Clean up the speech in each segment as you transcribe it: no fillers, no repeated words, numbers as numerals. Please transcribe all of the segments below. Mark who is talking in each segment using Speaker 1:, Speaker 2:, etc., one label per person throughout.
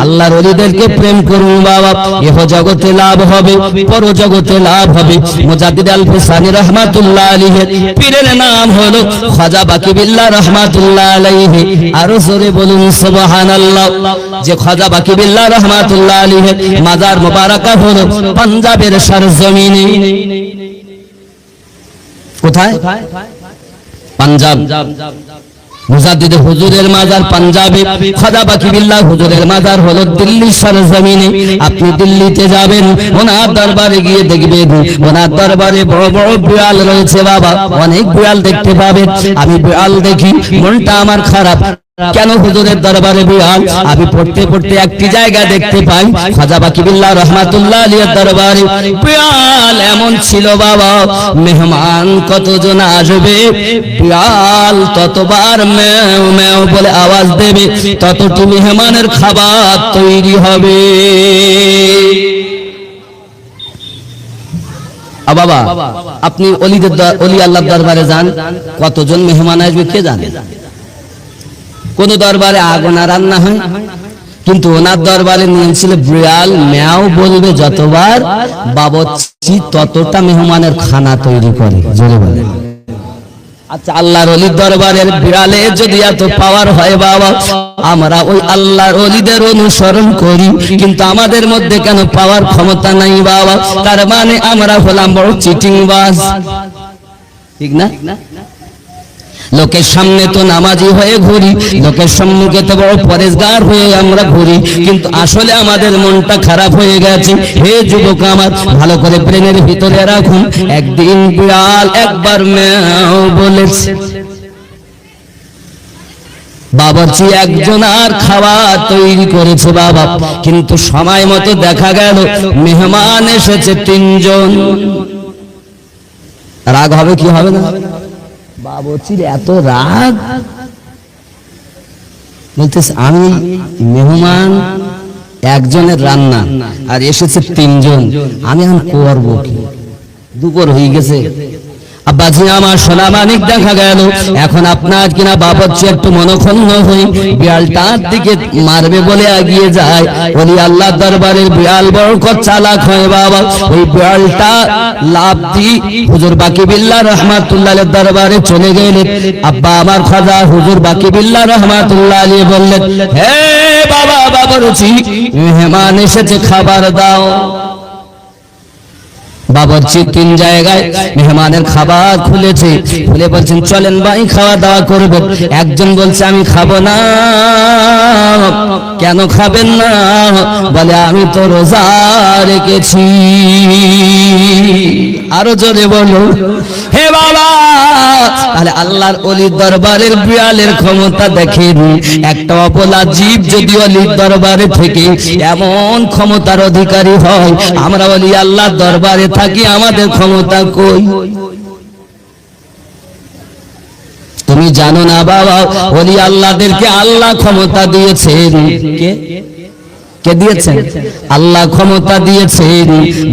Speaker 1: আল্লাহর ওলিদেরকে প্রেম করুন বাবা, ইহ জগতে লাভ হবে, পর জগতে লাভ হবে। মুজাদ্দিদ আল ফিসানি রাহমাতুল্লাহ আলাইহি পীরের নাম হলো খাজা বাকি বিল্লাহ রাহমাতুল্লাহ আলাইহি। আরো জোরে বলুন সুবহানাল্লাহ। যে খাজা বাকি বিল্লাহ রাহমাতুল্লাহ আলাইহি মাজার মুবারাকা হলো পাঞ্জাবের সরজমিনে। কোথায়? পাঞ্জাব। মুজাদ্দিদ হুজুরের মাজার পাঞ্জাবে, খাজা বাকি বিল্লাহ হুজুরের মাজার হলো দিল্লির সরজমিনে। আপনি দিল্লিতে যাবেন, ওনার দরবারে গিয়ে দেখবেন ওনার দরবারে বড় বড় বিড়াল রয়েছে বাবা, অনেক বিড়াল দেখতে পাবেন। আমি বিড়াল দেখি মনটা আমার খারাপ। কেন হুজুরের দরবারে বিড়াল? আমি পড়তে পড়তে একটি জায়গা দেখতে পাই খাজা বাকি বিল্লাহ রাহমাতুল্লাহ আলাইহির দরবারে বিড়াল এমন ছিল বাবা, মেহমান কতজন আসবে বিড়াল ততবার ম্যাও ম্যাও বলে আওয়াজ দেবে, ততটি মেহমানের খাবার তৈরি হবে। বাবা আপনি অলি আল্লাহর দরবারে যান, কতজন মেহমান আসবে কে জানে? কোন দরবারে আগুনা রান্না হয়, কিন্তু ওনার দরবারে নিয়ম ছিল বিড়াল ম্যাও বলবে যতবার, বাবুর্চি ততটা মেহমানের খানা তৈরি করে। জোরে বলে। আচ্ছা, আল্লাহর ওলির দরবারের বিড়ালে যদি এত পাওয়ার হয় বাবা, আমরা ওই আল্লাহর ওলিদের অনুসরণ করি, কিন্তু আমাদের মধ্যে কেন পাওয়ার ক্ষমতা নাই বাবা? তার মানে আমরা হলাম বড় চিটিংবাজ, ঠিক না? লোকের সামনে তো নামাজি হয়ে ঘুরি, লোকের সম্মুখে তো বড় পরেশগার হয়ে আমরা ঘুরি, কিন্তু আসলে আমাদের মনটা খারাপ হয়ে গেছে। হে যুবক আমার, ভালো করে ব্রেনের ভিতরে রাখুন, একদিন বিড়াল একবার ম্যাও বলেছে, বাবুর্চি একজন আর খাবার তৈরি করেছে বাবা, কিন্তু সময় মতো দেখা গেল মেহমান এসেছে 3 জন। রাগ হবে কি হবে না? বাবুর্চির এত রাগ, বলতেছে আমি মেহমান একজনের রান্না আর এসেছে 3 জন, আমি এখন করবো কি? দুপুর হয়ে গেছে। আব্বাজি আমার সোনা মানিক, দেখা গেল এখন আপনার কিনা বাবুর্চি একটু মনক্ষুণ্ণ হয়ে বিড়ালটার দিকে মারবে বলে এগিয়ে যায়। ওলি আল্লাহর দরবারের বিড়াল বড় চালাক হয় বাবা, ওই বিড়ালটা লাফ দিয়ে হুজুর বাকি বিল্লাহ রাহমাতুল্লাহ আলাইহির দরবারে চলে গেলেন। আব্বা আমার খাজা হুজুর বাকি বিল্লাহ রাহমাতুল্লাহ আলাইহি বললেন, হে বাবা বাবুর্চি, মেহমান এসেছে, খাবার দাও। বাবুর্চি 3 জায়গায় মেহমানের খাবার খুলেছে, খুলে বলছেন চলেন ভাই খাওয়া দাওয়া করব। একজন বলছে আমি খাবো না। কেন খাবেন না? বলে আমি তো রোজা রেখেছি। আরো জোরে বলো হে বাবা। তাহলে আল্লাহর ওলির দরবারের বিড়ালের ক্ষমতা দেখেন। একটা অবলা জীব যদি ওলির দরবারে থেকে এমন ক্ষমতার অধিকারী হয়, আমরা ওলি আল্লাহর দরবারে থাকি, আমাদের ক্ষমতা কই? তুমি জানো না বাবা, ওলি আল্লাহদেরকে আল্লাহ ক্ষমতা দিয়েছেন। কে দিয়েছেন? আল্লাহ ক্ষমতা দিয়েছেন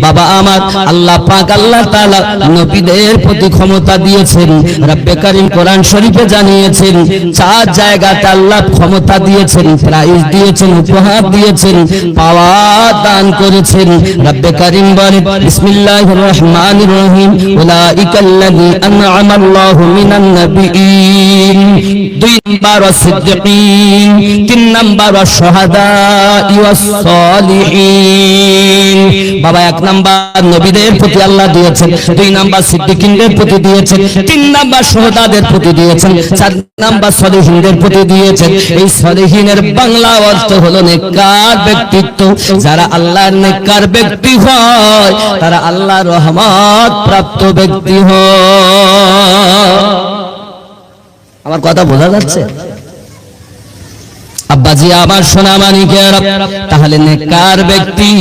Speaker 1: বাবা আমার। আল্লাহ পাক আল্লাহ তাআলা নবীদের প্রতি ক্ষমতা দিয়েছেন। রব্বে কারীম কোরআন শরীফে জানিয়েছেন 4 জায়গাতে আল্লাহ ক্ষমতা দিয়েছেন, প্রাইজ দিয়েছেন, উপহার দিয়েছেন, পাওয়ার দান করেছেন। রব্বে কারীম বলেন বিসমিল্লাহির রহমানির রহিম, উলাইকাল্লাযী আন'আমা আল্লাহু মিনান নাবিয়্যিন, 2 নাম্বার সিদ্দিকিন, 3 নাম্বার শুহাদা সালিহিন। বাবা 1 নাম্বার নবীদের প্রতি আল্লাহ দিয়েছেন, 2 নাম্বার সিদ্দিকিনদের প্রতি দিয়েছেন, 3 নাম্বার শুহাদাদের প্রতি দিয়েছেন, 4 নাম্বার সলিহিনদের প্রতি দিয়েছেন। এই সলিহিনের বাংলা অর্থ হলো নেককার ব্যক্তিত্ব। যারা আল্লাহর নেককার ব্যক্তি হয়, তারা আল্লাহর রহমত প্রাপ্ত ব্যক্তি হয়। আমার কথা বোঝা যাচ্ছে? আব্বাজি আমার সোনা মানিকের, তাহলে নেককার ব্যক্তি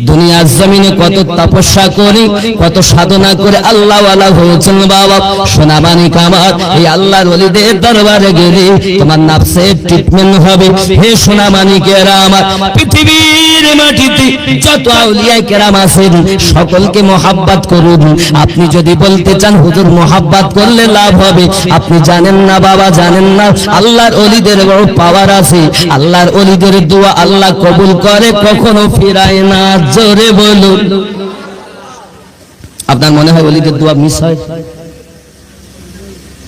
Speaker 1: দুনিয়ার জমিনে কত তপস্যা করে কত সাধনা করে আল্লাহ ওয়ালা হয়েছেন বাবা। সোনা মানিক আমার, এই আল্লাহর ওলিদের দরবারে গেলে তোমার নাফসের ট্রিটমেন্ট হবে। হে সোনা মানিকেরা আমার, পৃথিবীর মাটিতে যত আউলিয়া কেরাম আছেন সকলকে মোহাব্বত করুন। আপনি যদি বলতে চান হুজুর মোহাব্বত করলে লাভ হবে, আপনি জানেন না বাবা, জানেন না আল্লাহর ওলিদের বড় পাওয়ার আছে। আল্লাহর ওলিদের দোয়া আল্লাহ কবুল করে, কখনো ফিরায় না। জোরে বলুন। আপনার মনে হয় ওলিদের দোয়া মিস হয়?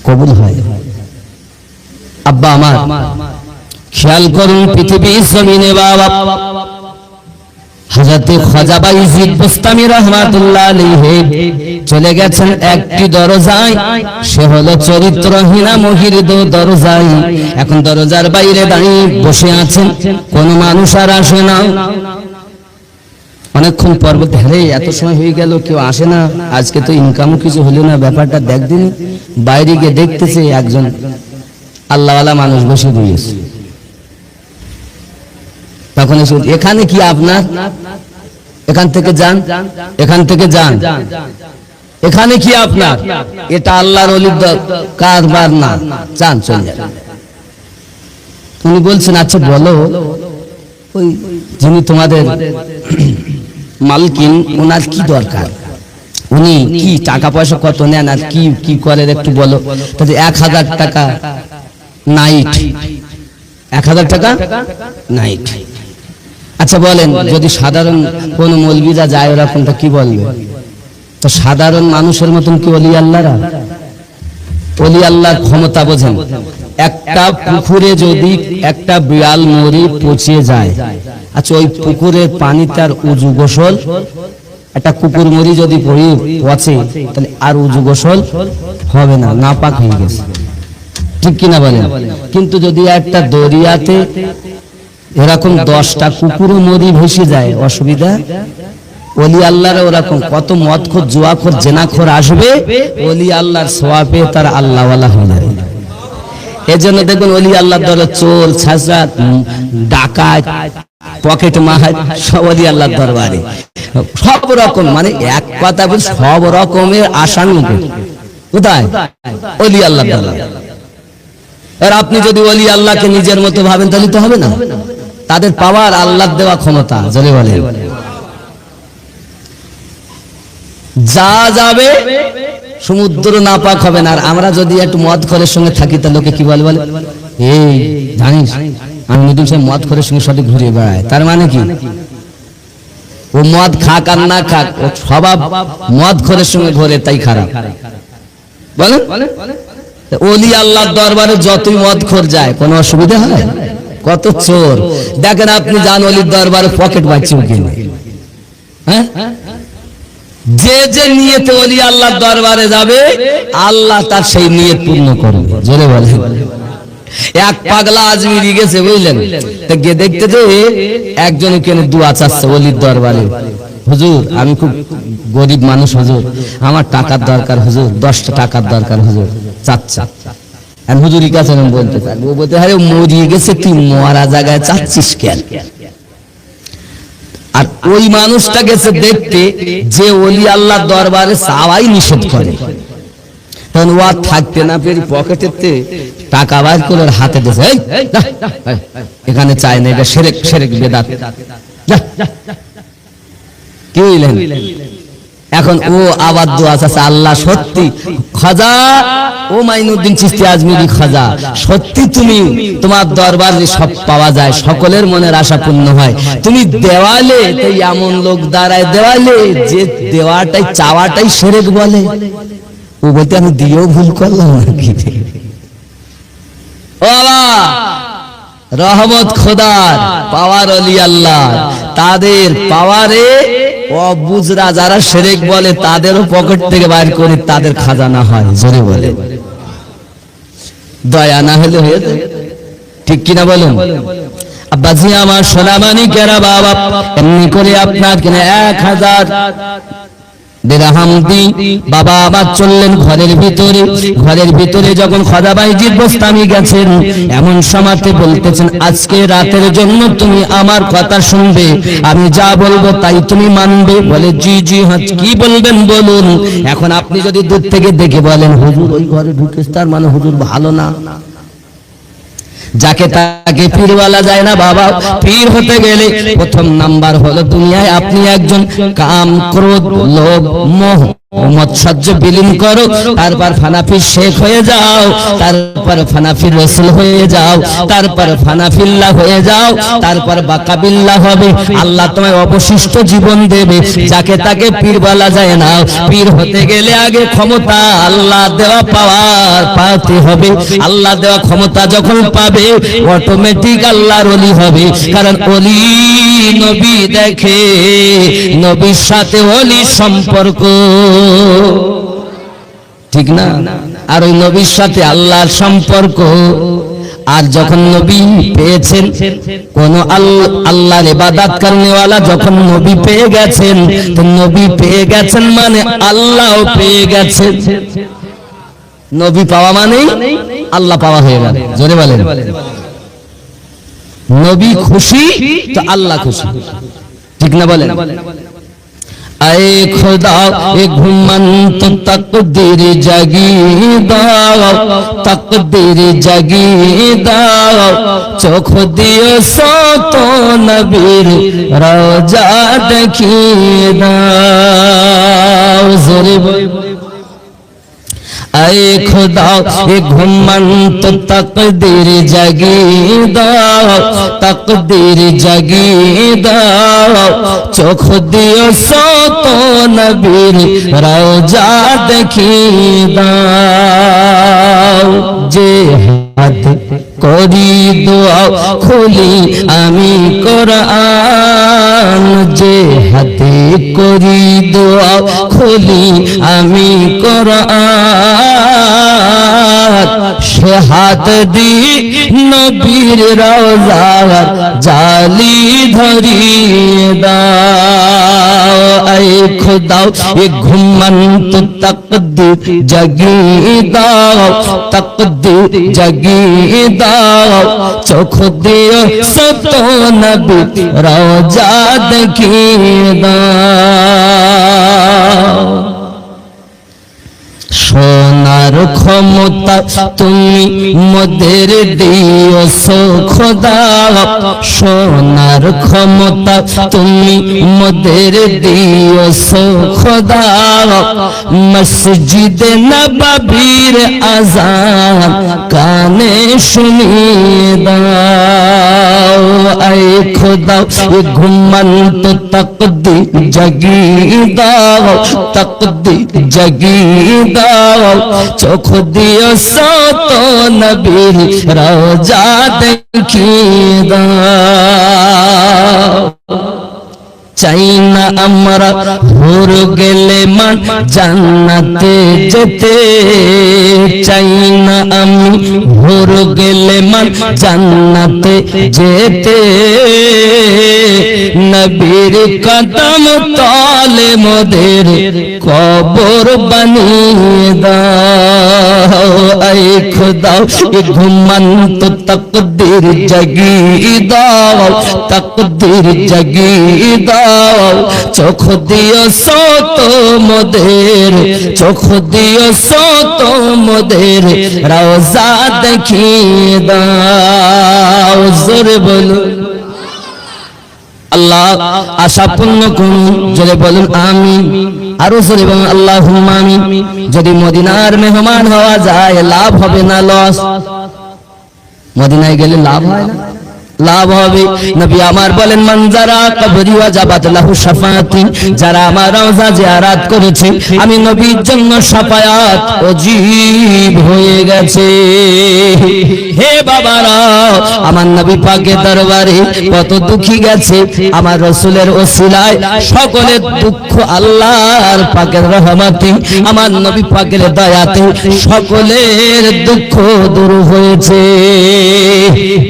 Speaker 1: কবুল হয়। আব্বা আমার, খেয়াল করুন পৃথিবীর জমিনে বাবা হযরতে খাজা বাইজিদ বুস্তামি রাহমাতুল্লাহ আলাইহি চলে গেছেন একটি দরজায়, সে হলো চরিত্রহীনা মহির দরজায়। এখন দরজার বাইরে দাঁড়িয়ে বসে আছেন, কোন মানুষ আর আসে না। অনেকক্ষণ পর বলতে, হ্যাঁ এত সময় হয়ে গেল কেউ আসে না, আজকে তো ইনকামও কিছু হলো না, ব্যাপারটা দেখ দিন। বাইরে গিয়ে দেখতেছে একজন আল্লাহওয়ালা মানুষ বসে রয়েছে। তখন এখানে কি আপনার? এখান থেকে যান, এখান থেকে যান, এখানে কি আপনার? এটা আল্লাহর ওলির কারবার না, যান চলে যান। উনি বলছেন, আচ্ছা বলো ওই যিনি তোমাদের মালকিন ওনার কি দরকার, উনি কি টাকা পয়সা কত নেন আর কি কি করেন একটু বলো। 1000 টাকা নাইট, 1000 টাকা নাইট। আচ্ছা বলেন, যদি সাধারণ কোন মৌলবীরা যায় ওরকমটা কি বলবে? তো সাধারণ মানুষের মতন কি ওলি আল্লাহরা? ওলি আল্লাহর ক্ষমতা বোঝেন। একটা পুকুরে যদি একটা বিড়াল মরি পচে যায়, আচ্ছা ওই পুকুরের পানি তার উজু গোসল, একটা কুকুর মরি যদি পচে তাহলে আর উজু গোসল হবে না, নাপাক হয়ে গেছে, ঠিক কিনা বলেন? কিন্তু যদি একটা দরিয়াতে এরকম 10টা কুকুরও মরি ভেসে যায়, অসুবিধা? ওলি আল্লাহরা ওরকম কত মদখোর জুয়াখোর জেনাখোর আসবে, ওলি আল্লাহর সওয়াবে তার আল্লাহওয়ালা হয়ে যাবে। এজন্য দেখবেন ওলি আল্লাহর দরবারে চোর ছাঁচড়া ডাকাত পকেট মার সব ওলি আল্লাহর দরবারে, সব রকম, মানে এক কথা বল সব রকমের আসামি কোথায়? ওলি আল্লাহর দরবারে। আর আপনি যদি ওলি আল্লাহকে নিজের মতো ভাবেন তাহলে তো হবে না। তাদের পাওয়ার আল্লাহর দেওয়া ক্ষমতা, জোরে বলে যা যাবে সমুদ্র নাপাক হবে না। আর আমরা যদি একটু মদ খোরের সঙ্গে থাকি তা লোকে কি বলে? এই জানিস আমি নতুন সে মদ খোরের সঙ্গে সঠিক ঘুরে বেড়ায়, তার মানে কি? ও মদ খাক আর না খাক, ও স্বভাব মদ খোরের সঙ্গে ঘোরে, তাই খারাপ বলেন। ওলি আল্লাহর দরবারে যতই মদ খোর যায় কোনো অসুবিধা হয়? কত চোর দেখেন আপনি যান ওলির দরবারে, পকেট বাঁচিয়ে কিনে। হ্যাঁ, যে যে নিয়তে ওলি আল্লাহর দরবারে যাবে আল্লাহ তার সেই নিয়ত পূর্ণ করবে, জোরে বলে। এক পাগলা আজমিরি গেছে বুঝলেন, তা গিয়ে দেখতে যে একজন কেনে দোয়া চাচ্ছে ওলির দরবারে, হুজুর আমি খুব গরিব মানুষ হুজুর, আমার টাকার দরকার হুজুর, 10টা টাকার দরকার হুজুর, চাচ্ছা। আর হুজুরের কাছে আমি বলতে থাকবো, ও বলতে আরে মরিয়ে গেছে, তুই মরা জায়গায় চাচ্ছিস কেন? আর ওই মানুষটা গেছে দেখতে যে ওলি আল্লাহর দরবারে চাওয়াই নিষেধ করে, তখন ও আর থাকতে না পেরে পকেটেতে টাকা বার করে হাতে দিয়েছে, এখানে চাই না, এটা শিরক, শিরক বেদাত। কি হইলেন? এখন ও আবার দোয়া চাচ্ছে, আল্লাহ সত্যি খাজা ও মাইনুদ্দিন চিশতি আজমিরি খাজা, সত্যি তুমি তোমার দরবারে সব পাওয়া যায়, সকলের মনের আশা পূর্ণ হয়, তুমি দেওয়ালে তাই এমন লোক দাঁড়ায় দেওয়ালে যে দেওয়াটাই চাওয়াটাই শিরক বলে। ও বলতে আমি দিয়েও ভুল করলাম নাকি? ও আল্লাহ, রহমত খোদার পাওয়ার ওলি আল্লাহ, তাদের পাওয়ারে অবুজরা যারা শিরক বলে তাদেরও পকেট থেকে বাইর করে তাদের খাজানা হয়, জোরে বলে। দয়া না হলে হয়ে যায়, ঠিক কিনা বলুন? আব্বাজি আমার সোনামানি কেরা বাবা, এমনি করে আপনার কিনা 1000 দিরহাম দি বাবা আবার চললেন ঘরের ভিতরে যখন খোদাবাইজির বোস্তামি গেছেন, এমন সময়তে বলতেছেন আজকে রাতের জন্য তুমি আমার কথা শুনবে, আমি যা বলবো তাই তুমি মানবে। বলে জি জি হ্যাঁ, কি বলবেন বলুন। এখন আপনি যদি দূর থেকে দেখে বলেন হুজুর ওই ঘরে ঢুকেছ, তার মানে হুজুর ভালো না। যাকে তাকে পীর বলা যায় না বাবা। পীর হতে গেলে প্রথম নাম্বার হলো দুনিয়ায় আপনি একজন কাম ক্রোধ লোভ মোহ মৎসর্য বিলীন করো, তারপর ফানাফি শেখ হয়ে যাও, তারপর ফানাফি রসুল হয়ে যাও, তারপর ফানাফিল্লাহ হয়ে যাও, তারপর বাকাবিল্লাহ হবে। আল্লাহ তোমায় অবশিষ্ট জীবন দেবে। যাকে তাকে পীর বলা যায় না। পীর হতে গেলে আগে ক্ষমতা আল্লাহ দেওয়া পাওয়াতে হবে। আল্লাহ দেওয়া ক্ষমতা যখন পাবে অটোমেটিক আল্লাহর ওলি হবে। কারণ ওলি নবী দেখে, নবীর সাথে ওলি সম্পর্ক, ঠিক না? আর ওই নবীর সাথে আল্লাহর সম্পর্ক। আর যখন নবী পেয়েছেন, কোন আল্লাহর ইবাদত করনেওয়ালা যখন নবী পেয়ে গেছেন, তো নবী পেয়ে গেছেন মানে আল্লাহও পেয়ে গেছেন। নবী পাওয়া মানে আল্লাহ পাওয়া হয়ে গেল। জোরে বলেন। নবী খুশি তো আল্লাহ খুশি, ঠিক না বলেন? আয়ে খোদা এ ঘুমন্ত তকদীর জাগি দাও, তকদীর জাগি দাও, চোখ দিও সত নবীর রওজা দেখিয়ে দাও। জোরে আয়ে খোদা এ ঘুমন্ত তকদীর জাগি দাও, তকদীর জাগি দাও, চোখ দিও সত নবীর রওজা দেখিয়ে দাও। যে হাত করি দোয়া খুলি আমি কোরআন, যে হাতে করি দোয়া খুলি আমি কোরআন, সে হাত দি নবীর রওজার জালি ধরিয়ে দাও। আয়ে খোদা এ ঘুমন্ত তকদীর জাগিয়ে দাও, তকদীর জাগিয়ে দাও, চোখ দিও সত নবী রওজা দেখিয়ে দাও। সোনার ক্ষমতা তুমি মোদের দিও খোদা, সোনার ক্ষমতা তুমি মোদের দিও খোদা, মসজিদে নববীর আযান কানে শুনিয়ে দাও। আয়ে খোদা এ ঘুমন্ত তকদীর জাগিয়ে দাও, তকদীর জাগিয়ে দাও, চোখ দিও সত নবীর রওজা দেখিয়ে দাও। চাই না আমরা হুর গেলে মান জান্নাতে যেতে, চাই না আমি হুর গেলে মান জান্নাতে যেতে, নবীর কদম তলে মোদের কবর বানিয়ে দাও। আয়ে খোদা এ ঘুমন্ত তকদীর জাগিয়ে দাও, তকদীর জাগিয়ে দাও, চোখ দিও সত মোদের, চোখ দিও সত মোদের রওজা দেখিয়ে দাও। জোরে বলো আল্লাহ আশা পূর্ণ করুন। জোরে বলুন আমিন। আরো জোরে বলুন আল্লাহুম্মা আমিন। যদি মদিনার মেহমান হওয়া যায় লাভ হবে না লস? মদিনায় গেলে লাভ হয় না? লাভ হবে। নবী আমার বলেন মানজারা কবরি ওয়াজাবাত লাহু শাফাআতি, যারা আমার রওজা জিয়ারত করেছে আমি নবীর জন্য শাফায়াত ওয়াজিব হয়ে গেছে। হে বাবারা, আমার নবী পাকের দরবারে কত দুঃখী গেছে, আমার রাসূলের ওসিলায় সকলের দুঃখ আল্লাহর পাকের রহমতে, আমার নবী পাকের দয়াতে সকলের দুঃখ দূর হয়েছে।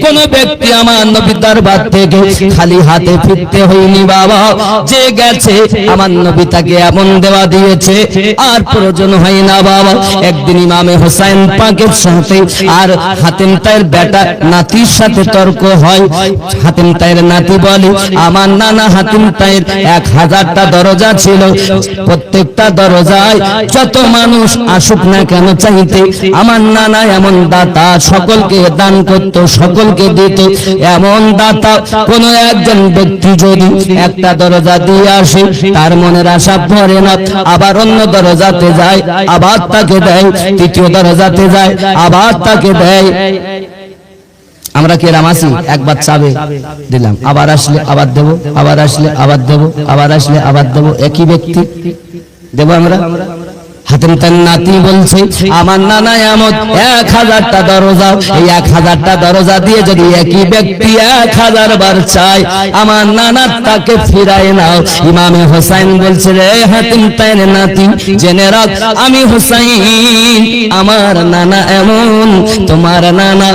Speaker 1: কোন ব্যক্তি আমার আমার নবীর দরবার থেকে খালি হাতে ফিরতে হয়নি বাবা। যে গেছে আমার নবী তাকে এমন দেওয়া দিয়েছে আর প্রয়োজন হয় না বাবা। একদিন ইমামে হোসেন পাকের সাথে আর হাতেম তাইয়ের বেটা নাতির সাথে তর্ক হয়। হাতেম তাইয়ের নাতি বলে, আমার নানা হাতেম তাইয়ের 1000টা দরজা ছিল, প্রত্যেকটা দরজায় যত মানুষ আসুক না কেন চাইতে, আমার নানা এমন দাতা, সকলকে দান করত, সকলকে দিত। এমন দাতা কোন একজন ব্যক্তি যদি একটা দরজা দিয়ে আসে, তার মনের আশা ভরে না, আবার অন্য দরজাতে যায়, আবার তাকে দেয়, তৃতীয় দরজাতে যায়, আবার তাকে দেয়। আমরা কি এরকম আছি? একবার চাবে দিলাম, আবার আসলে আবার দেব, আবার আসলে আবার দেব, আবার আসলে আবার দেব, একই ব্যক্তি দেব আমরা। হাতেম তার নাতি বলছে, আমার নানা এমন 1000টা দরজা, এই 1000টা দরজা দিয়ে যদি একই ব্যক্তি 1000 বার চায়, আমার নানা তাকে ফিরায় নাও। ইমামে হোসেন বলছে, রে হাতেম তার নাতি, জেনে রাখ আমি হোসেন, আমার নানা এমন, তোমার নানা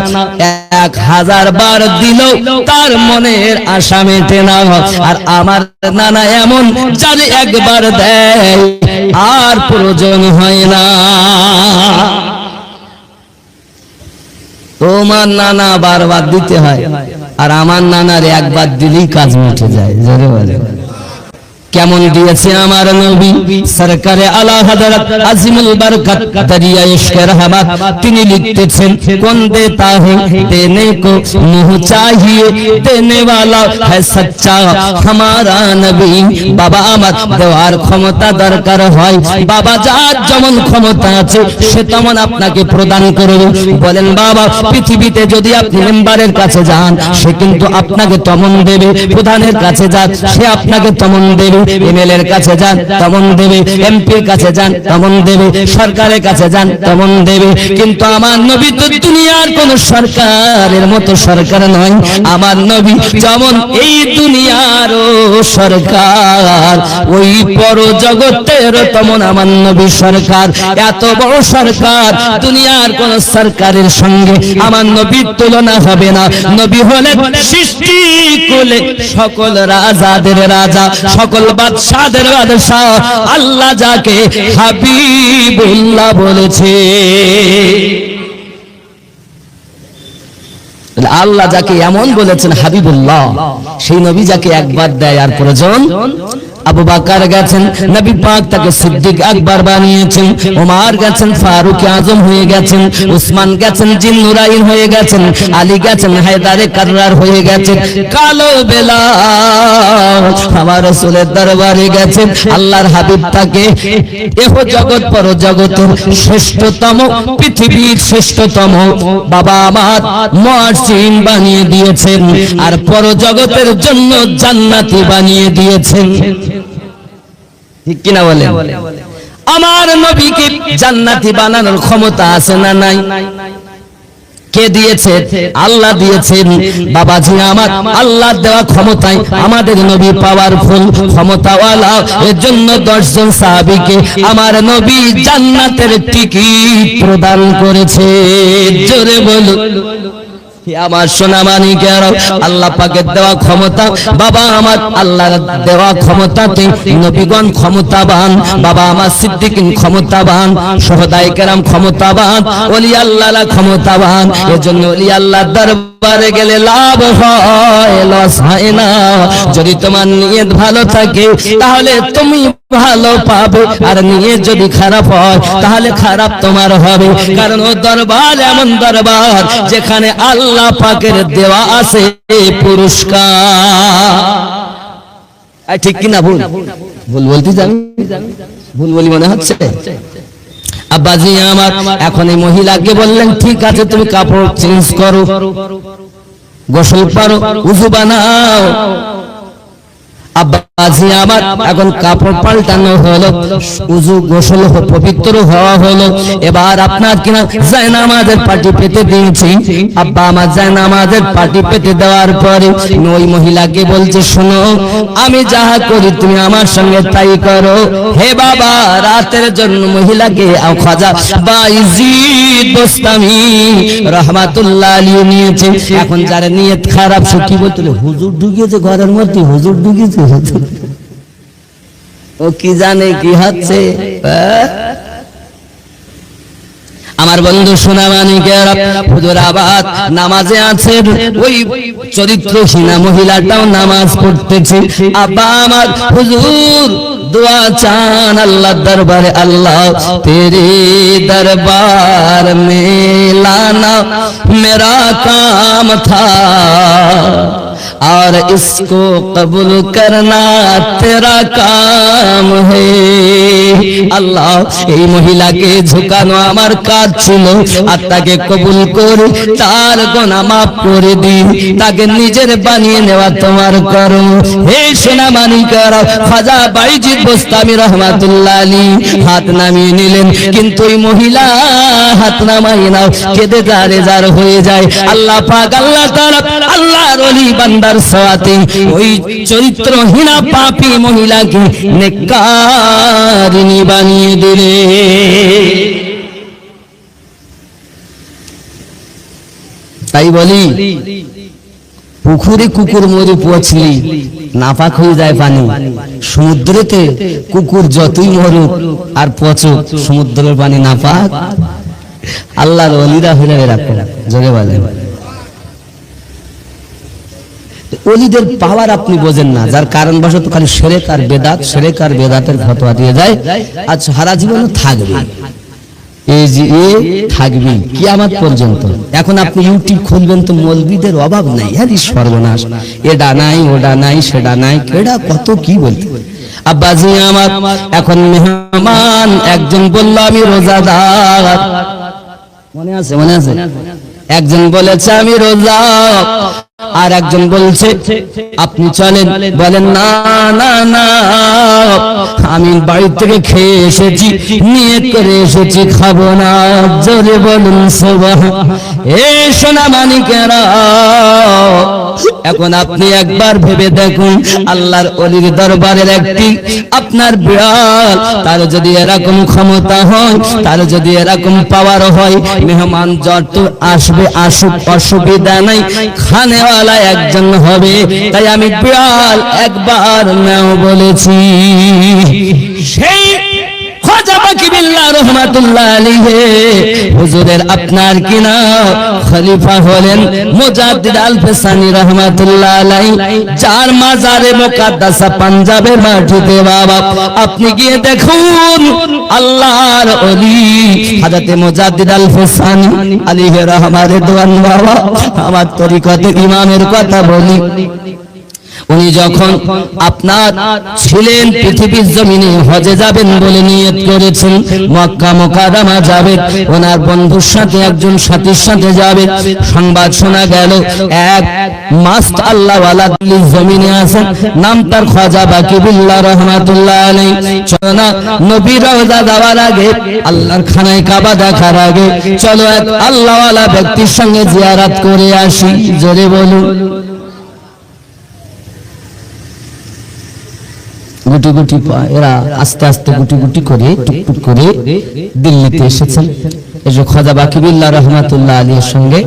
Speaker 1: 1000 বার দিল তার মনের আশা মেটে না, আর আমার নানা এমন যার একবার দেয় আর প্রয়োজন হয় না। তোমার নানা বারবার দিতে হয়, আর আমার নানার একবার দিলেই কাজ মিটে যায়। জোরে বলে কেমন দিয়েছে আমার নবী সরকারে আলা হযরত আজিমুল বরকত দরিয়া ইশকে রহমত। তিনি লিখতেছেন, কোন দেতা है देने को मुंह चाहिए, देने वाला है सच्चा हमारा नबी। বাবা আমার দেওয়ার ক্ষমতা দরকার হয়, বাবা যার যেমন ক্ষমতা আছে সে তেমন আপনাকে প্রদান করবে। বলেন বাবা, পৃথিবীতে যদি আপনি মেম্বারের কাছে যান, সে কিন্তু আপনাকে তেমন দেবে, প্রধানের কাছে যান সে আপনাকে তেমন দেবে, এমএলএর কাছে যান তেমন দেবে, এমপির কাছে যান তেমন দেবে, সরকারের কাছে যান তেমন দেবে। কিন্তু আমার নবী তো দুনিয়ার কোন সরকারের মতো সরকার নয়। আমার নবী যেমন এই দুনিয়ারও সরকার, ওই বড় জগতের তেমন আমার নবী সরকার। এত বড় সরকার, দুনিয়ার কোন সরকারের সঙ্গে আমার নবীর তুলনা হবে না। নবী হলেন সৃষ্টি কুলে সকল রাজাদের রাজা, সকল বাদশাদের বাদশাহ। আল্লাহ যাকে হাবিবুল্লাহ বলেছে, আল্লাহ যাকে এমন বলেছেন হাবিবুল্লাহ, সেই নবী যাকে একবার দেয় আর প্রয়োজন। আবু বকর গেছেন, নবী পাক তাকে সিদ্দিক আকবর বানিয়েছেন। ওমর গেছেন ফারুক আজম হয়ে গেছেন, উসমান গেছেন জিন্নুরাইন হয়ে গেছেন, আলী গেছেন হায়দারে কাররার হয়ে গেছেন, কালো বেলাল আমার রাসূলের দরবারে গেছেন। আল্লাহর হাবিব তাকে এহ জগৎ পর জগতের শ্রেষ্ঠতম, পৃথিবীর শ্রেষ্ঠতম বাবা আমার মুয়াজ্জিন বানিয়ে দিয়েছেন, আর পর জগতের জন্য জান্নাতি বানিয়ে দিয়েছেন। ঠিক কিনা বলেন? আমার নবীকে জান্নাতি বানানোর ক্ষমতা আছে না নাই? কে দিয়েছে? আল্লাহ দিয়েছেন। বাবাজি আমার, আল্লাহ দেওয়া ক্ষমতায় আমাদের নবী পাওয়ারফুল, ক্ষমতাওয়ালা। এর জন্য 10 জন সাহাবীকে আমার নবী জান্নাতের টিকিট প্রদান করেছে। জোরে বলুন আমার সোনা মানিকের, আল্লাহ পাকের দেওয়া ক্ষমতা বাবা আমার, আল্লাহর দেওয়া ক্ষমতাতে নবীগণ ক্ষমতাবান, বাবা আমার সিদ্দিকিন ক্ষমতাবান, শুহাদায়ে কেরাম ক্ষমতাবান, ওলি আল্লাহরা ক্ষমতাবান। এজন্য ওলি আল্লাহর দরবারে গেলে লাভ হয়, লস হয় না। যদি তোমার নিয়ত ভালো থাকে তাহলে তুমি ভালো পাবে, আর নিয়ত যদি খারাপ হয় তাহলে খারাপ তোমার হবে। কারণ ও দরবার এমন দরবার যেখানে আল্লাহ পাকের দেওয়া আছে পুরস্কার। ঠিক কিনা? ভুল ভুল বলতে জানি, ভুল বলি মনে হচ্ছে। আব্বাজি আমার এখন এই মহিলাকে বললেন, ঠিক আছে তুমি কাপড় চেঞ্জ করো, গোসল করো, উযু বানাও। আব্বাজি আব্বাজি আমার এখন কাপড় পাল্টানো হলো, উযু গোসল পবিত্র হওয়া হলো, এবার আপনার কিনা জায়নামাজের পাটি পেতে দিয়েছি। আব্বা আমার জায়নামাজের পাটি পেতে দেওয়ার পরে ওই মহিলাকে বলছে, শোনো আমি যাহা করি তুমি আমার সঙ্গে তাই করো। হে বাবা, রাতের জন্য মহিলাকে খাজা বাইজিদ বোস্তামি রহমাতুল্লাহ আলাইহি নিয়েছে। এখন যারা নিয়ত খারাপ সে কি বলতে, হুজুর ঢুকিয়েছে ঘরের মধ্যে, হুজুর ঢুকিয়েছে, ও কি জানে কি হচ্ছে। আমার বন্ধু সোনা মানিকেরা, হুজুর আবাদ নামাজে আছেন, ওই চরিত্রহীনা মহিলাটাও নামাজ পড়তেছে। আব্বা আমার হুজুর दुआ चान अल्लाह दरबार अल्लाह तेरे दरबार में लाना मेरा काम था और इसको कबूल करना तेरा काम है। আল্লাহ এই মহিলাকে ঝুঁকানো আমার কাজ ছিল, আর তাকে কবুল করে তার গুনাহ মাফ করে দি, তাকে নিজের বানিয়ে নেওয়া তোমার করো। হে সোনা মানিকেরা, খাজা বাইজিদ বোস্তামি রহমাতুল্লাহ আলাইহি হাত নামিয়ে নিলেন, কিন্তু ওই মহিলা হাত নামায় না, কেঁদে জারে জার হয়ে যায়। আল্লাহ পাক আল্লাহ তাআলা আল্লাহর ওলি বান্দার সওয়াতে ওই চরিত্রহীনা পাপী মহিলাকে নেককারিনী বানিয়ে দিলে। তাই বলি পুকুরে কুকুর মরে পচলি নাপাক হয়ে যায় পানি, সমুদ্রেতে কুকুর যতই মরুক আর পচুক সমুদ্রের পানি নাপাক। আল্লাহর ওলিরা হইলে এরকম, জোরে বলেন। ওলিদের পাওয়ার আপনি বোঝেন না, যার কারণবশত খালি শিরক আর বেদাত, শিরক আর বেদাতের ফতোয়া দিয়ে যায়, আজ সারা জীবন থাকবে, এই যে থাকবে কিয়ামত পর্যন্ত। এখন আপনি ইউটিউব খুলবেন তো মৌলবীদের অভাব নাই, হ্যাঁ সর্বনাশ, এটা নাই ওটা নাই সেটা নাই, কেডা কত কি বলতে। আব্বাজি আমার এখন মেহমান একজন বলল আমি রোজাদার, মনে আছে মনে আছে, একজন বলেছে আমি রোজা, আর একজন বলছে আপনি চলেন, বলেন না না না আমি বাড়ি থেকে খেয়ে এসেছি, নিয়ত করে এসেছি খাবো না, জোরে বলুন সুবহান। এ সোনা মানিকেরা, এখন আপনি একবার ভেবে দেখুন, আল্লাহর ওলির দরবারের একটি আপনার বিড়াল, তার যদি এরকম ক্ষমতা হয়, তার যদি এরকম পাওয়ার হয়, মেহমান যত আসবে আসুক, অসুবিধা নাই, খানেওয়ালা একজন হবে। তাই আমি বিড়াল একবার নাও বলেছি। সেই খাজা বাকিবিল্লাহ রহমাতুল্লাহ আলাইহি হুজুরের আপনার কিনা খলিফা হলেন মুজাদ্দিদ আল ফিসানি রহমাতুল্লাহ আলাইহি, যার মাজারে মুকাদ্দাসা পাঞ্জাবের মাটিতে বাবা আপনি গিয়ে দেখুন আল্লাহর ওলি হযরত মুজাদ্দিদ আল ফিসানি আলাইহি রহমাতুল্লাহ দোয়ান বাবা, আমার তরিকতে ইমামের কথা বলি, উনি যখন আপনার ছিলেন পৃথিবীর জমিনে হজে যাবেন বলে নিয়ত করেছেন, মক্কা মুকাররমা যাবেন, ওনার বন্ধুর সাথে একজন সাথীর সাথে যাবেন, সংবাদ শোনা গেল এক মাস্ত আল্লাহওয়ালা দিল্লির জমিনে আছেন, নাম তার খাজা বাকিবিল্লাহ রহমাতুল্লাহ আলাইহি। চলো না নবীর রওজা যাওয়ার আগে, আল্লাহর খানায় কাবা দেখার আগে চলো এক আল্লাহওয়ালা ব্যক্তির সঙ্গে জিয়ারত করে আসি, জোরে বলুন। গুটি গুটি এরা আস্তে আস্তে গুটি গুটি করে টুকটুক করে দিল্লিতে এসেছেন, এসে খাজা বাকিবিল্লাহ রহমাতুল্লাহ আলাইহির সঙ্গে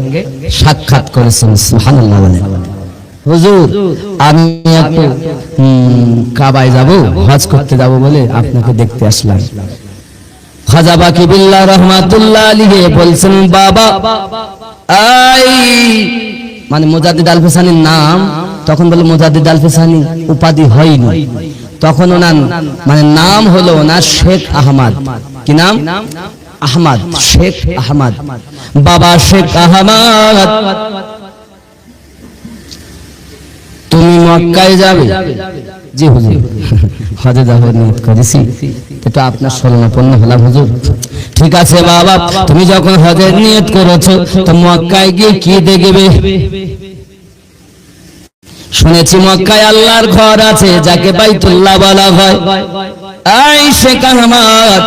Speaker 1: সাক্ষাৎ করেছেন। সুবহানাল্লাহ বলেন, হুজুর আমি একটু কাবায় যাব, হজ করতে যাব বলে আপনাকে দেখতে আসলাম। খাজা বাকিবিল্লাহ রহমাতুল্লাহ আলাইহি বলছেন, বাবা আই মানে মুজাদ্দিদ আল ফিসানির নাম, তখন বলে মুজাদ্দিদ আল ফিসানি উপাধি হয়নি, তখন ওনার মানে নাম হলো ওনার শেখ আহমদ। কি নাম? আহমদ, শেখ আহমদ। বাবা শেখ আহমদ তুমি মক্কায় যাবে? জি হুজুর, হজে যাওয়ার নিয়ত করেছি, এটা আপনার শরণাপন্ন হলাম হুজুর। ঠিক আছে বাবা, তুমি যখন হজের নিয়ত করেছো তো মক্কায় গিয়ে কি দেখবে? শুনেছি মক্কায় আল্লাহর ঘর আছে যাকে বাইতুল্লাহ বলা হয়। এই শেখ আহমদ,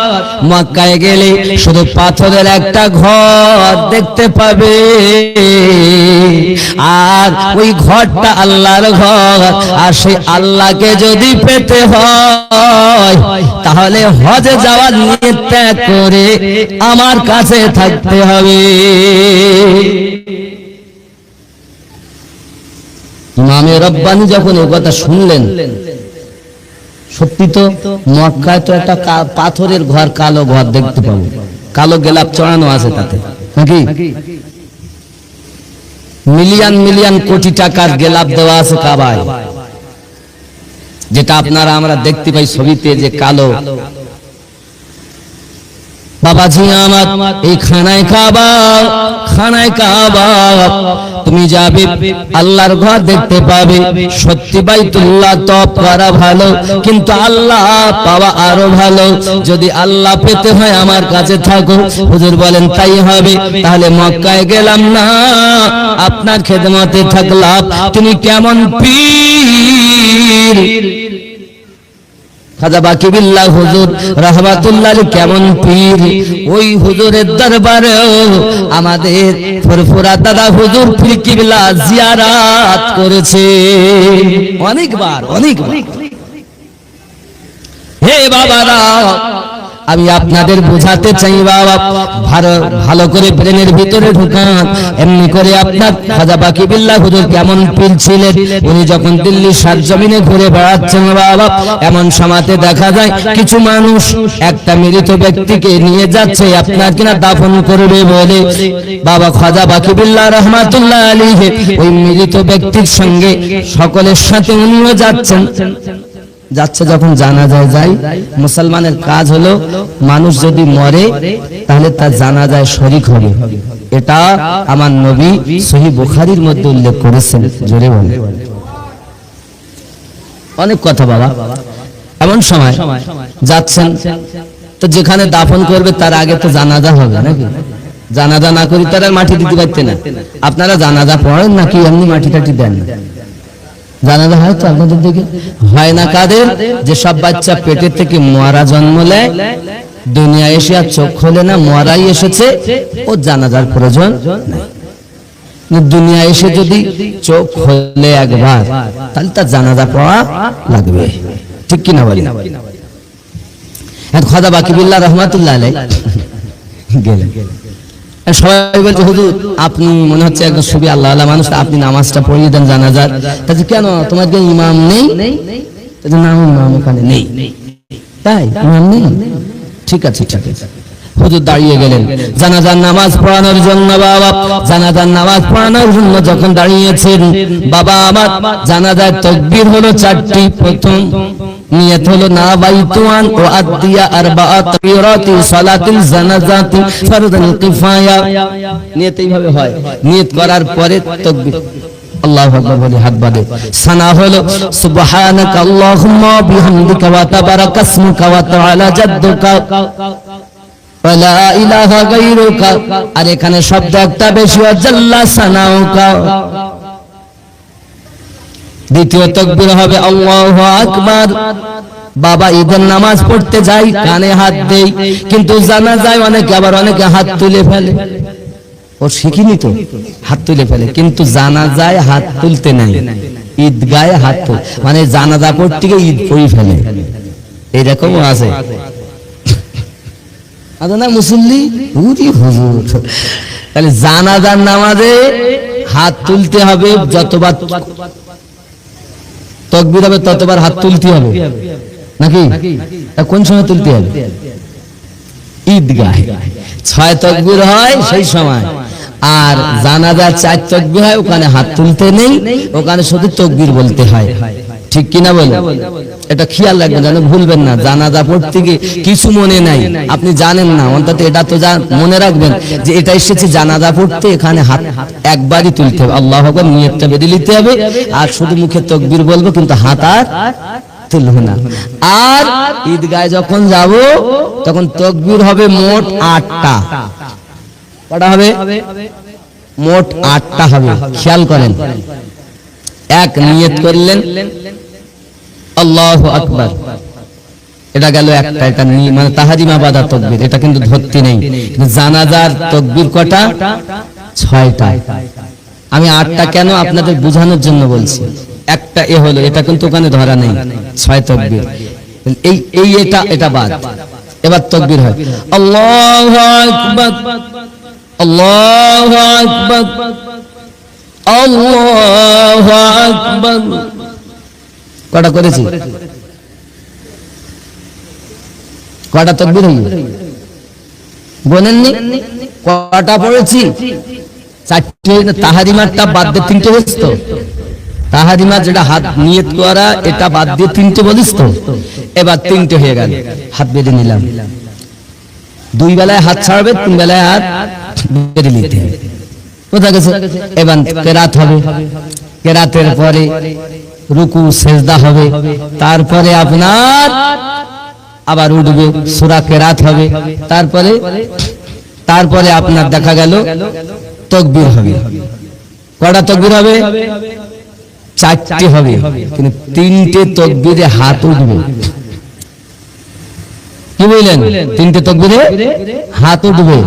Speaker 1: মক্কায় গেলে শুধু পাথরের একটা ঘর দেখতে পাবে, আর ওই ঘরটা আল্লাহর ঘর। আর সেই আল্লাহকে যদি পেতে হয় তাহলে হজে যাওয়ার নিয়ত ত্যাগ করে আমার কাছে থাকতে হবে। ইমামে রব্বানি যখন এই কথা শুনলেন, সত্যি তো মক্কায় তো একটা পাথরের ঘর, কালো ঘর দেখতে পাবো, কালো গেলাপ চড়ানো আছে তাতে, নাকি মিলিয়ন মিলিয়ন কোটি টাকার গেলাপ দেওয়া আছে কাবায়, যেটা আপনারা আমরা দেখতে পাই ছবিতে যে কালো। বাবাজি আমার, এই খানায় কাবা, খানায় কাবা তুমি যাবে, আল্লাহর ঘর দেখতে পাবে। সত্যি বাইতুল্লাহ তপ করা ভালো, কিন্তু আল্লাহ পাওয়া আরো ভালো। যদি আল্লাহ পেতে হয় আমার কাছে থাকো। হুজুর বলেন তাই হবে। তাহলে মক্কায় গেলাম না, আপনার খেদমতে থাকলাম। তুমি কেমন পীর? খাজা বাকি বিল্লাহ হুজুর রাহমাতুল্লাহ আলাইহি কেমন পীর। ওই হুজুরের দরবারে আমাদের ফুরফুরা দাদা হুজুর পীর কিবলা জিয়ারত করেছে অনেকবার। হে বাবারা, আমি আপনাদের বোঝাতে চাই বাবা, ভালো করে ব্রেনের ভিতরে ঢুকান। এমনি করে আপনার খাজা বাকি বিল্লাহ হুজুর কেমন পীর ছিলেন। উনি যখন দিল্লি সরজমিনে ঘুরে বেড়াচ্ছেন বাবা, এমন সময়তে দেখা যায় কিছু মানুষ একটা মৃত ব্যক্তিকে নিয়ে যাচ্ছে আপনার কিনা দাফন করবে বলে। বাবা খাজা বাকি বিল্লাহ রহমাতুল্লাহ আলাইহি ওই মৃত ব্যক্তির সঙ্গে সকলের সাথে উনিও যাচ্ছেন। যখন জানাজায় যায়, মুসলমানের কাজ হলো মানুষ যদি মরে তাহলে তার জানাজায় শরীক হবে। এটা আমার নবী সহিহ বুখারীর মধ্যে উল্লেখ করেছেন। জোরে বলে অনেক কথা বাবা। এমন সময় যাচ্ছেন, তো যেখানে দাফন করবে তার আগে তো জানাজা হবে নাকি? জানাজা না করি তারা মাটি দিতে পারতে না। আপনারা জানাজা পড়েন নাকি এমনি মাটি টাটি দেন? জানাজা হয় তো আপনাদের দিকে হয় না? কাদের? যে সব বাচ্চা পেটের থেকে মরা জন্ম নেয়, দুনিয়া এসে আর চোখ খোলে না, মরাই এসেছে, ও জানাজার প্রয়োজন নাই। দুনিয়া এসে যদি চোখ খোলে একবার, তাহলে তার জানাজা পড়া লাগবে, ঠিক কিনা বলি? খাজা বাকি বিল্লাহ রহমাতুল্লাহ আলাইহি গেলেন। সবাই বলছে হুজুর আপনি মনে হচ্ছে একদম সুবি আল্লাহ আল্লাহ মানুষ, আপনি নামাজটা পড়িয়ে দেন জানাজার। তাহলে কেন তোমার কি ইমাম নেই? নাম ইমাম ওখানে নেই, তাই ইমাম নেই। ঠিক আছে। হুজুর দাঁড়িয়ে গেলেন জানাজার নামাজ পড়ানোর জন্য। বাবা জানাজার নামাজ পড়ানোর জন্য যখন দাঁড়িয়েছেন, বাবা আমার জানাজার তাকবীর হলো 4টি। প্রথম নিয়ত হলো নাবাইতুয়ান ও আদিয়া আরবাআত তাকবীরাতি সালাতুল জানাজাতি ফরদুল কিফায়া। নিয়ত এইভাবে হয়। নিয়ত করার পরে তাকবীর, আল্লাহু আকবার বলে হাত বাঁধে। সানা হলো সুবহানাকা আল্লাহুম্মা বিহামদিকা ওয়া তাবারাকাসমুকা ওয়া তাআলা জাদ্দুকা ওয়া লা ইলাহা গায়রুকা। আর এখানে শব্দ একটা বেশি, ওয়া জাল্লা সানাউকা। দ্বিতীয় তাকবীর হবে আল্লাহু আকবার। বাবা ঈদের নামাজ পড়তে যাই, কানে হাত দেই, কিন্তু জানাজায় অনেকে হাত তুলে ফেলে। ও শিখিনি তো, হাত তুলে ফেলে, কিন্তু জানাজায় হাত তুলতে নাই, ঈদগাহে হাত তুলে, মানে জানাজা পড়তে গিয়ে ঈদ পড়ে ফেলে, এরকমও আছে। না মুসল্লি হুজুর, তাহলে জানাজার নামাজে হাত তুলতে হবে, যতবার তাকবীর হবে ততবার হাত তুলতে হবে নাকি? কোন সময় তুলতে হবে? ঈদগাহে 6 তাকবীর হয় সেই সময়, আর জানাজা 4 তাকবীর হয়, ওখানে হাত তুলতে নেই, ওখানে শুধু তাকবীর বলতে হয়, ঠিক কিনা বলে? এটা খেয়াল রাখবেন, যেন ভুলবেন না। জানাজা পড়তে গিয়ে কিছু মনে নাই, আপনি জানেন না, অন্তত এটা তো মনে রাখবেন যে এটা এসেছে জানাজা পড়তে, এখানে হাত একবারই তুলতে হবে, আল্লাহু আকবার নিয়তটা বেঁধে নিতে হবে, আর শুধু মুখে তাকবীর বলবো, কিন্তু হাত আর তুলবো না। আর ঈদগাহে যখন যাব তখন তাকবীর হবে মোট 8টা। কটা হবে? মোট 8টা হবে। খেয়াল করেন, এক নিয়ত করলেন আল্লাহু আকবার, এটা গেল একটা, এটা মানে তাহারিমা বাদা তাকবীর, এটা কিন্তু ধরতে নেই। জানাজার তাকবীর কটা? 6টা। আমি 8টা কেন আপনাদের বোঝানোর জন্য বলছি। একটা এ হলো, এটা কিন্তু ওখানে ধরা নেই, 6 তাকবীর। এই এটা বাদ। এবার তাকবীর হয় আল্লাহু আকবার, আল্লাহু আকবার, আল্লাহু আকবার। কটা করেছি? কটা তাকবীর হইল? বলেননি কটা পড়েছি? 4টে। তাহারিমাটা বাদ দিয়ে 3টে বলিস তো? তাহারিমা যেটা হাত নিয়ত করা, এটা বাদ দিয়ে 3টে বলিস তো? এবার 3টে হয়ে গেল, হাত বেঁধে নিলাম। 2 বেলায় হাত ছাড়বে, 3 বেলায় হাত বেঁধে নিতে হবে। বোঝা গেছে? এবার কেরাত হবে, কেরাতের পরে রুকু সেজদা হবে, তারপরে আপনার আবার উঠবে, সূরা কেরাত হবে, তারপরে আপনার দেখা গেল তাকবীর হবে। কটা তাকবীর হবে? 4টে হবে, কিন্তু 3টে তাকবীরে হাত উঠবে। কি বললেন? 3টে তাকবীরে হাত উঠবে।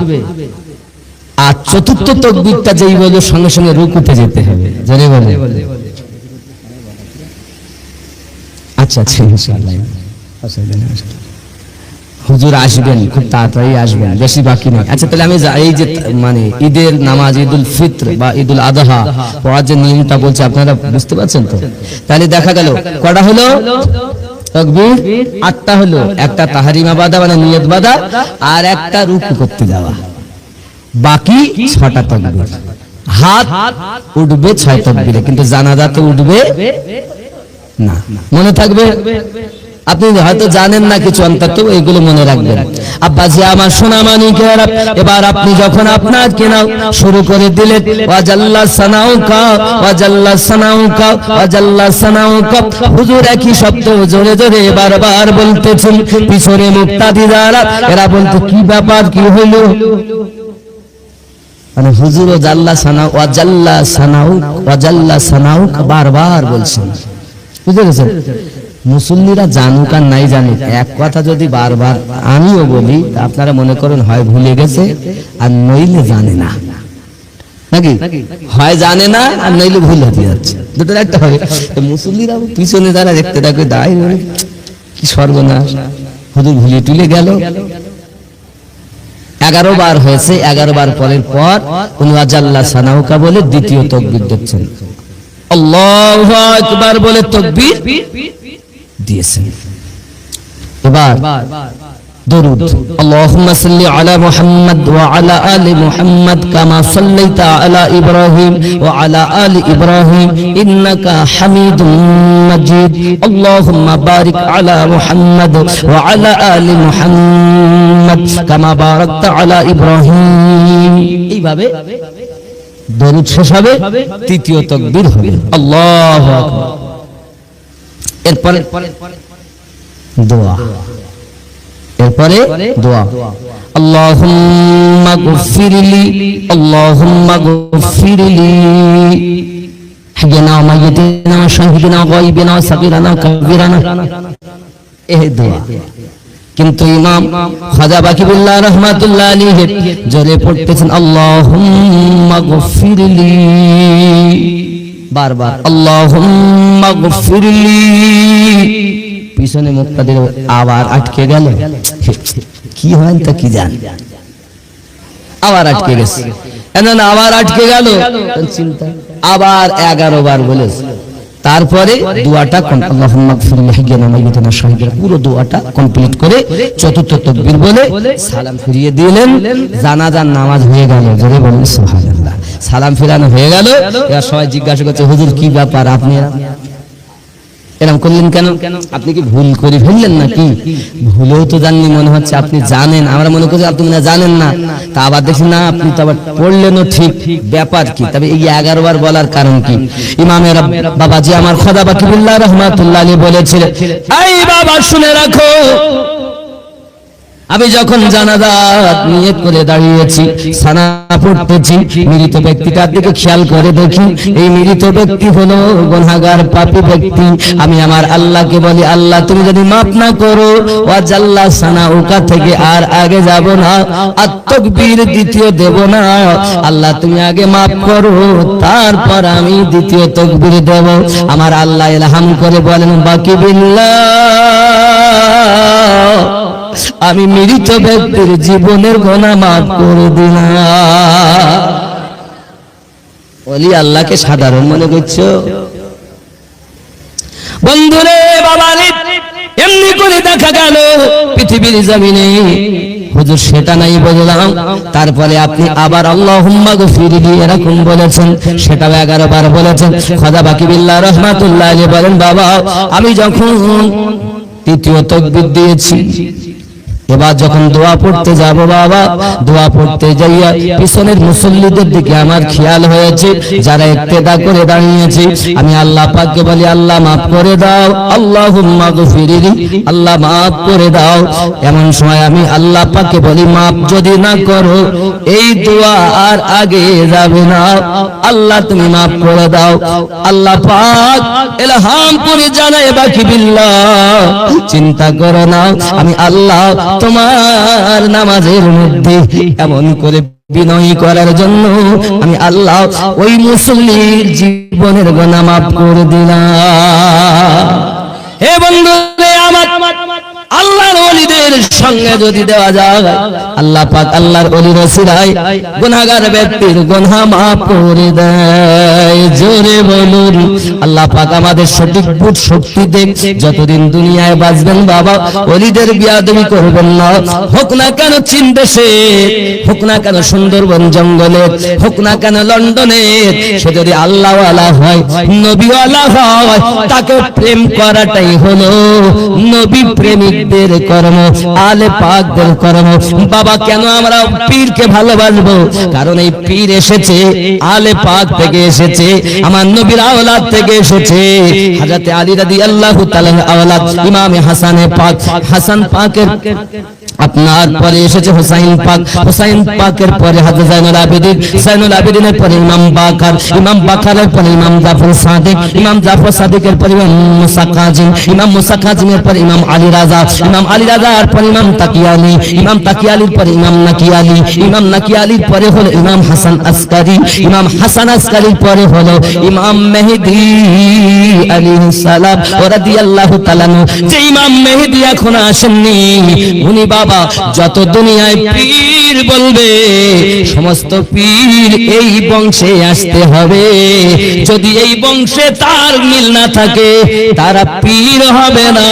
Speaker 1: আর চতুর্থ তাকবীরটা যেই বলে সঙ্গে সঙ্গে রুকুতে যেতে হবে। জানেন বলে? আচ্ছা আচ্ছা, ইনশাআল্লাহ হুজুর আসবেন, খুব তাড়াতাড়ি আসবেন, বেশি বাকি নেই। আচ্ছা, তাহলে আমি এই যে মানে ঈদের নামাজ, ঈদুল ফিত্র বা ঈদুল আযহা পড়ার যে নিয়মটা বলছে, আপনারা বুঝতে পারছেন তো? তাহলে দেখা গেল কটা হলো তাকবীর? 8টা হলো। একটা তাহারিমা বাদা মানে নিয়ত বাদা, আর একটা রুকু করতে যাওয়া, বাকি 6টা তাকবীর। হাত উঠবে 6 তাকবীরে, কিন্তু জানাজাতে উঠবে না। মনে থাকবে? আপনি হয়তো জানেন না কিছু, অন্তত এগুলো মনে রাখবেন। আব্বাজি আমার সোনা মানিকেরা, এবার আপনি যখন আপনার কেনাও শুরু করে দিলেন, ওয়াজাল্লা সানাউকা, ওয়াজাল্লা সানাউকা, ওয়াজাল্লা সানাউকা, হুজুর একই শব্দ জোরে জোরে বারবার বলতেছেন। পিছনে মুক্তাদি যারা, এরা বলতে কি ব্যাপার, কি হইল? মানে হুজুর ওয়াজাল্লা সানাউ, ওয়াজাল্লা সানাউ, ওয়াজাল্লা সানাউক বারবার বলছেন। বুঝতে গেছেন? মুসল্লিরা জানুক আর নাই জানুক, এক কথা যদি বারবার আমিও বলি, আপনারা মনে করেন হয় ভুলে গেছে আর নইলে জানে না, নাকি? হয় জানে না আর নইলে ভুল হতে যাচ্ছে, দুটোর একটা হবে। মুসল্লিরা পিছনে যারা দেখতে থাকবে, দায় কি সর্বনাশ, হুজুর ভুলে টুলে গেল। 11 বার হয়েছে, 11 বার পরের পর উনি ওয়াজাল্লা সানাউকা বলে দ্বিতীয় তাকবীর দিচ্ছেন, আল্লাহু আকবার বলে তাকবীর দিয়েছেন। এবার দরুদ, আল্লাহুম্মা সাল্লি আলা মুহাম্মাদ ওয়া আলা আলি মুহাম্মাদ কামা সাল্লাইতা আলা ইব্রাহিম ওয়া আলা আলি ইব্রাহিম ইন্নাকা হামিদুম মাজিদ। আল্লাহুম্মা বারিক আলা মুহাম্মাদ ওয়া আলা আলি মুহাম্মাদ কামা বারাকতা আলা ইব্রাহিম। এইভাবে দরুদ শেষ হবে, তৃতীয় তাকবীর হবে আল্লাহু আকবার। এরপরে দোয়া, এরপরে দোয়া, আল্লাহুম্মা গফিরলি, আল্লাহুম্মা গফিরলি হাইয়ানা মাইয়িতানা শাহিদিনা গায়বিনা সাগীরানা কাবীরানা, এই দোয়া। কিন্তু ইমাম খাজা বাকিবুল্লাহ রাহমাতুল্লাহ আলাইহি জোরে পড়তেছেন আল্লাহুম্মা গফিরলি, বারবার আল্লাহুম্মা গফিরলি। পিছনে মুক্তাদির আবার আটকে গেল, কি হয় তা কি জান, আবার আটকে গেছে, আবার আটকে গেল, চিন্তা আবার 11 বার বলেছে। তারপরে দোয়াটা আল্লাহুম্মা গফিরলি হাইয়ানা মাইয়িতানা শাহিদিনা, পুরো দোয়াটা কমপ্লিট করে চতুর্থ তাকবীর বলে সালাম ফিরিয়ে দিলেন। জানাজার নামাজ হয়ে গেল, জোরে বলুন সুবহানাল্লাহ। সালাম ফিরানো হয়ে গেল। এবার সবাই জিজ্ঞাসা করছে, হুজুর কি ব্যাপার, আপনি এরকম করলেন কেন? আপনি কি ভুল করে ফেললেন নাকি? ভুলেও তো জাননি মনে হচ্ছে, আপনি জানেন, আমরা মনে করছি আপনি না জানেন না। তা আবার দেখি না, আপনি তো আবার পড়লেনও ঠিক, ব্যাপার কি? তবে এই 11 বার বলার কারণ কি? ইমামের বাবাজি আমার খাজা বাকিবুল্লাহ রাহমাতুল্লাহ আলাইহি বলেছিলেন, এই বাবা শুনে রাখো, আমি যখন জানাজাত নিয়ত করে দাঁড়িয়েছি, সানা পড়তেছি, মৃত ব্যক্তিটার দিকে খেয়াল করে দেখি এই মৃত ব্যক্তি হলো গুনাহগার পাপী ব্যক্তি। আমি আমার আল্লাহকে বলি, আল্লাহ তুমি যদি মাফ না করো, ওয়াজাল্লা সানা ওকা থেকে আর আগে যাব না, আর তাকবীর দ্বিতীয় দেব না। আল্লাহ তুমি আগে মাফ করো, তারপর আমি দ্বিতীয় তাকবীর দেব। আমার আল্লাহ ইলহাম করে বলেন, বাকি বিল্লাহ, আমি মৃত ব্যক্তির জীবনের গুনাহ মাফ করে দিলাম। ওলি আল্লাহকে সাধারণ মনে করছো? বন্ধুরে বাবারে, এমনি করে দেখা গেল পৃথিবীর জমিনে হুজুর সেটা নাই বললাম, তারপরে আপনি আবার আল্লাহুম্মা গফিরলি এরকম বলেছেন, সেটাও 11 বার বলেছেন। খাজা বাকি বিল্লাহ রাহমাতুল্লাহ আলাইহি বলেন, বাবা আমি যখন তৃতীয় তাকবীর দিয়েছি, এবার যখন দোয়া পড়তে যাব, বাবা দোয়া পড়তে যাইয়া পিছনের মুসল্লিদের দিকে আমার খেয়াল হয়েছে, যারা ইক্তেদা করে দাঁড়িয়েছে। আমি আল্লাহ পাককে বলি, আল্লাহ মাফ করে দাও, আল্লাহুম্মা গফিরলি, আল্লাহ মাফ করে দাও। এমন সময় আমি আল্লাহ পাককে বলি, মাফ যদি না করো এই দোয়া আর আগে যাবে না, আল্লাহ তুমি মাফ করে দাও। আল্লাহ পাক ইলহাম করে জানায়, বাকি বিল্লাহ চিন্তা করো না, আমি আল্লাহ তোমার নামাজের মধ্যে এমন করে বিনয়ী করার জন্য আমি আল্লাহ ওই মুসল্লির জীবনের গুনাহ মাফ করে দিলাম। হে বন্ধুরা আমার, আল্লাহর ওলিদের সঙ্গে যদি দেওয়া যায়, আল্লাহ পাক আল্লাহর ওলির ওসিলায় গুনাহগার ব্যক্তির গুনাহ মাফ করে দেয়। জোরে বলুন, আল্লাহ পাক আমাদের সঠিক বুঝ শক্তি দেন, যতদিন দুনিয়ায় বাঁচবেন বাবা ওলিদের বিয়াদবি করবেন না। হোক না কেন চীন দেশে, হোক না কেন সুন্দরবন জঙ্গলে, হোক না কেন লন্ডনে, সে যদি আল্লাহওয়ালা হয়, নবীওয়ালা হয়, তাকে প্রেম করাটাই হলো নবী প্রেমিকদের কর্ম, আলে পাকদের কর্ম। বাবা কেন আমরা পীরকে ভালোবাসবো? কারণ এই পীর এসেছে আলে পাক থেকে এসেছে, আমার নবীর আওলাদ থেকে এসেছে। হযরত আলী রাদিয়াল্লাহু তাআলা আওলাদ ইমামে হাসানে পাক, হাসান পাকের আপনার পরে এসেছে হুসাইন পাক, হুসাইন পাকের পরে হযরত জাইনুল আবেদিন, জাইনুল আবেদিনের পরে ইমাম বাকার, ইমাম বাকারের পরে ইমাম জাফর সাদিক, ইমাম জাফর সাদিকের পরে ইমাম মুসা কাজিম, ইমাম মুসা কাজিমের পরে ইমাম আলী রাজা, ইমাম আলী রাজার পরে ইমাম তাকি আলী, ইমাম তাকি আলীর পরে ইমাম নাকি আলী, ইমাম নাকি আলীর পরে হলো ইমাম হাসান আসকারী, ইমাম হাসান আসকারীর পরে হলো ইমাম মেহেদী আলাইহিস সালাম রাদিয়াল্লাহু তাআলা। যে ইমাম মেহেদী এখন আসেননি, উনি বাবা যত দুনিয়ায় পীর বলবে, সমস্ত পীর এই বংশে আসতে হবে। যদি এই বংশে তার মিল না থাকে, তারা পীর হবে না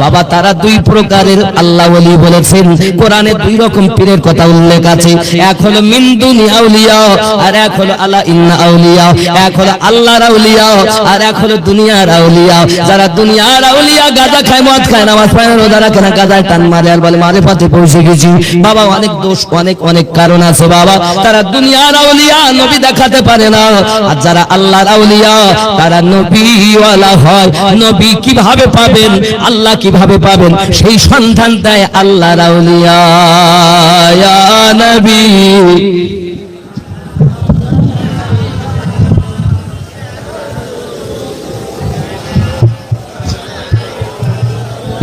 Speaker 1: বাবা। তারা দুই প্রকারের আল্লাহ ওলি বলেছেন, কোরআনে দুই রকম পীরের কথা উল্লেখ আছে। এক হলো মিন দুনি আউলিয়া, আর এক হলো আলা ইন্না আউলিয়া। এক হলো আল্লাহর আউলিয়া, আর এক হলো দুনিয়ার আউলিয়া। যারা দুনিয়ার আউলিয়া গাঁজা খায়, মদ খায়, নামাজ পড়ে না, রোজা রাখে না, গাঁজায় টান মারে আর বলে মারিফাতে পৌঁছে গেছি। বাবা অনেক দোষ, অনেক অনেক কারণ আছে বাবা। তারা দুনিয়ার আউলিয়া, নবী দেখাতে পারে না। আর যারা আল্লাহর আউলিয়া, তারা নবীওয়ালা হয়। নবী কিভাবে পাবেন, আল্লাহ কিভাবে পাবেন, সেই সন্ধান দেয় আল্লাহর আউলিয়া। ইয়া নবী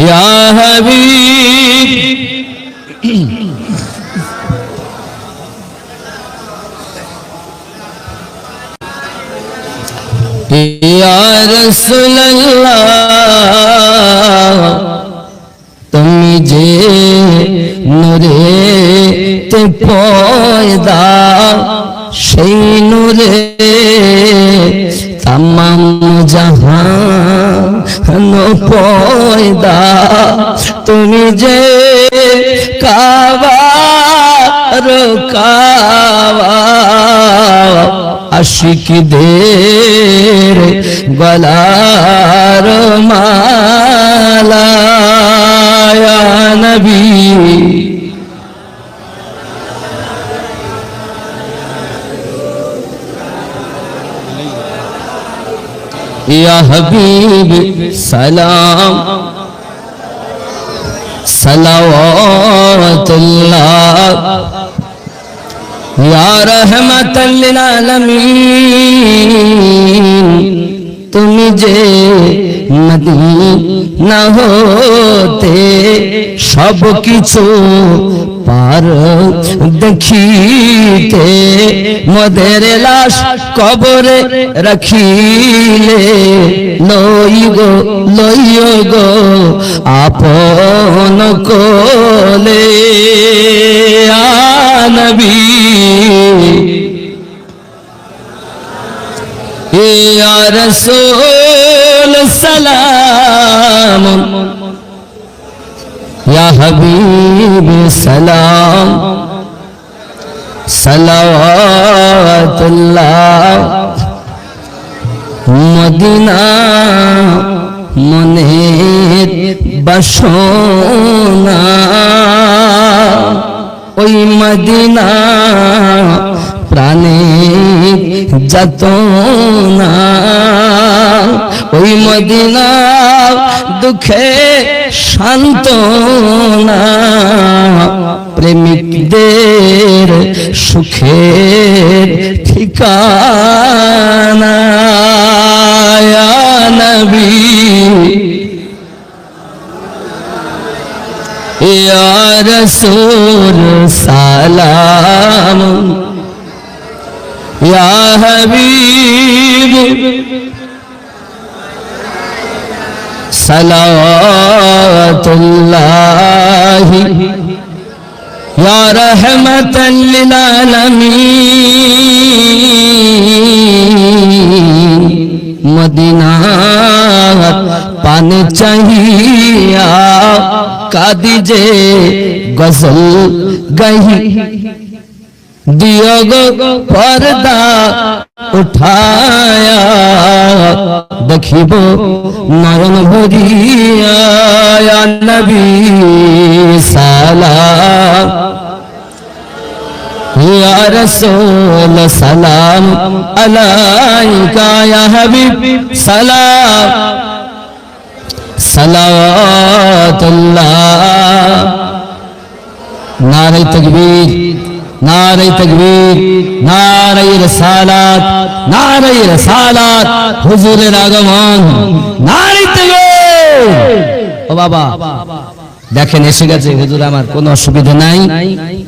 Speaker 1: ইয়া হাবিব ইয়া রাসূলুল্লাহ, তুমি যে নূরে তে পয়দা, সেই নূরে तमाम जहान पयदा तुमी जे कावा कावा आशिक देर गलार माला या नबी या हबीब सलाम সালাওয়াতুল্লাহ ইয়া রাহমাতাল লিল আলামিন তুমি যে মদিনা হতে সব কিছু পার দেখিতে মোদের লাশ কবরে রাখিলে লইও গো আপন কোলে আ নবী ইয়া রাসূল সালাম ইয়া হাবিব সালাম সালাওয়াতুল্লাহ মদিনা মনের বাসনা ওই মদিনা প্রাণে যাতনা ওই মদিনা দুঃখে সান্ত্বনা প্রেমিকদের সুখের ঠিকানা ইয়া নবী ইয়া রাসূল সালাম ইয়া হাবিব সালাওয়াতুল্লাহ ইয়া রাহমাতাল লিল আলামিন মদিনা পানে চাহিয়া কাদি যে গজল গাহি दियो गो पर्दा उठाया देखिबो नयन भरिया या नबी सलाम या रसूल सलाम अलैका या हबीब सलाम सलावतुल्लाह नारे तकबीर नारे तकबीर नारे रिसालत नारे रिसालत हुजूरेर আগমন नारे तकबीर ও বাবা দেখেন এসে গেছে হুজুর আমার কোনো অসুবিধা নাই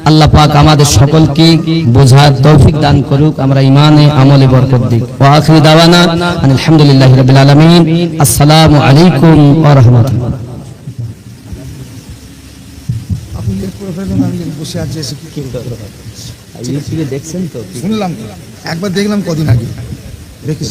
Speaker 1: আল্লাহ পাক আমাদের সকলকে বোঝার তৌফিক দান করুক আমরা ঈমানে আমলে বরকত দিক ওয়া আখির দাওয়ানা আলহামদুলিল্লাহি রাব্বিল আলামিন আসসালামু আলাইকুম ওয়া রাহমাতুল্লাহ
Speaker 2: বসে আছে
Speaker 1: দেখছেন তো
Speaker 2: শুনলাম একবার দেখলাম কদিন আগে দেখি